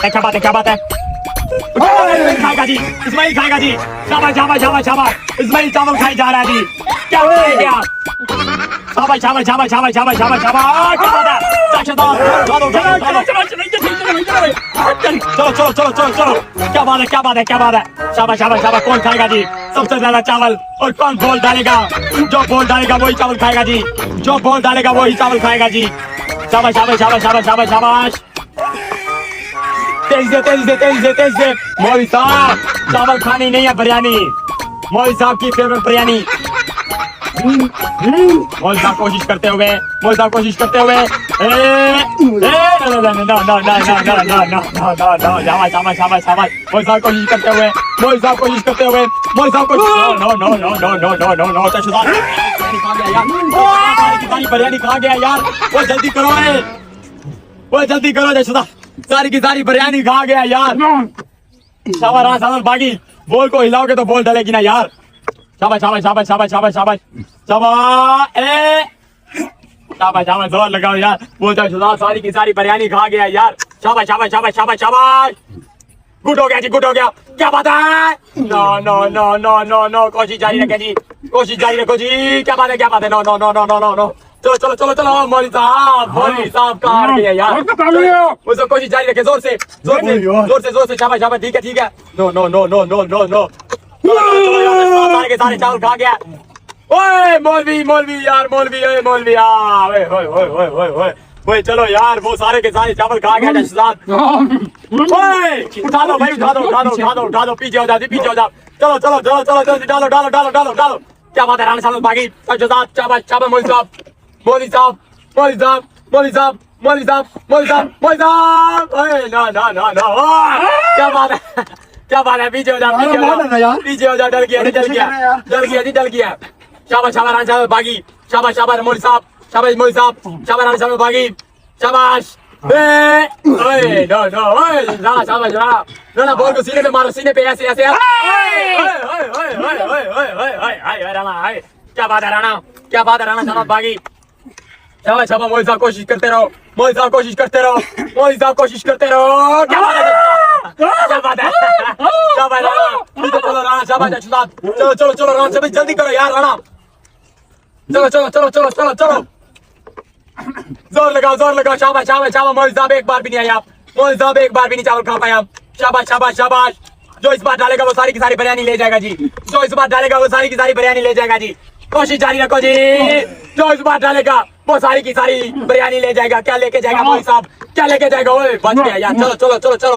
है क्या बात है क्या बात है। खाएगा जी, इस्माइल खाएगा जी। शाबाश शाबाश शाबाश शाबाश, इस्माइल चावल खाई जा रहा है जी। क्या खाएगा आप? शाबाश शाबाश शाबाश शाबाश शाबाश शाबाश शाबाश, क्या बात है। चलो चलो चलो चलो चलो, क्या बात है क्या बात है क्या बात है। शाबाश शाबाश शाबाश, कौन खाएगा जी सबसे ज्यादा चावल और कौन बॉल डालेगा? जो बॉल डालेगा वही चावल खाएगा जी, जो बॉल डालेगा वही चावल खाएगा जी। शाबाश शाबाश शाबाश शाबाश शाबाश शाबाश, तेज से तेज से तेज से तेज से। मौलवी साहब चावल खानी नहीं है, बिरयानी। मौलवी साहब की फेवरेट बिरयानी। मौलवी साहब कोशिश करते हुए, मौलवी साहब कोशिश करते हुए। शाबाश शाबाश शाबाश, मौलवी साहब कोशिश करते हुए, मौलवी साहब कोशिश करते हुए, मौलवी साहब कोशिश। No no no no no no no no, biryani खा गया यार। वो जल्दी करो, वो जल्दी करो जशुदा, सारी की सारी बिरयानी खा गया यार। शाबाश शाबाश बागी, बॉल को हिलाओगे तो बॉल डलेगी ना यार। शाबाश शाबाश शाबाश शाबाश शाबाश शाबाश शाबाश, शाबाश शाबाश, जोर लगाओ यार। वो जशुदा सारी की सारी बिरयानी खा गया यार। शाबाश शाबाश शाबाश शाबाश शाबाश, गुड हो गया जी, गुड हो गया। क्या बात है। No no no no no no, कोशिश जारी रखें जी, कोशिश जारी रखो जी। क्या बात है क्या बात है। No no no no no no no, चलो चलो चलो चलो। मौलवी साहब कहाँ हार गए यार। वो कोशिश जारी रखे, जोर से जोर से जोर से जोर से। शाबाश शाबाश, ठीक है ठीक है। No no no no no no no, सारे के सारे चावल खा गया। ओए मौलवी मौलवी यार, मौलवी ओए मौलवी यार, ओए ओए ओए ओए ओए ओए ओए, चलो यार वो सारे के सारे चावल खा गया जशदाद। ओए उठा दो भाई, उठा दो उठा दो उठा दो उठा दो, पीछे हो जाओ पीछे हो जाओ। चलो चलो चलो चलो जल्दी डालो डालो डालो डालो डालो। क्या बात है राणा साहब बागी, जशदाद शाबाश शाबाश। मौलवी साहब मौलवी साहब मौलवी साहब मौलवी साहब मौलवी साहब मौलवी साहब मौलवी साहब। ओए नो नो नो नो, क्या बात है क्या बात है। पीछे हो जाओ पीछे हो जाओ पीछे हो जाओ। डल गया डल गया डल गया जी डल गया। शाबाश शाबाश राणा साहब बागी, शाबाश शाबाश मौलवी साहब, शाबाश मौलवी साहब, शाबाश राणा साहब बागी, शाबाश। ओए नो नो, ओए राणा शाबाश राणा, राणा बॉल को सीने पे मारो, सीने पे ऐसे ऐसे। राणा क्या बात है राणा, क्या बात है राणा साहब बागी। शाबाश शाबाश, मौलवी साहब कोशिश करते रहो, मौलवी साहब कोशिश करते रहो, मौलवी साहब कोशिश करते रहो। क्या बात है क्या बात है। शाबाश राणा, चलो राणा शाबाश जशदाद। चलो चलो चलो राणा शाबाश, जल्दी करो यार राणा। चलो चलो चलो चलो चलो चलो, जोर लगाओ जोर लगाओ। शाबाश शाबाश शाबाश, मौलवी साहब एक बार भी नहीं आए आप, मौलवी साहब एक बार भी नहीं चावल खा पाए आप। शाबाश शाबाश शाबाश, जो इस बार डालेगा वो सारी की सारी बिरयानी ले जाएगा जी, जो इस बार डालेगा वो सारी की सारी बिरयानी ले जाएगा जी। कोशिश जारी रखो जी, जो इस बार डालेगा वो सारी की सारी बिरयानी ले जाएगा। क्या लेके जाएगा मौलवी साहब, क्या लेके जाएगा। ओए बच गया यार। चलो चलो चलो चलो।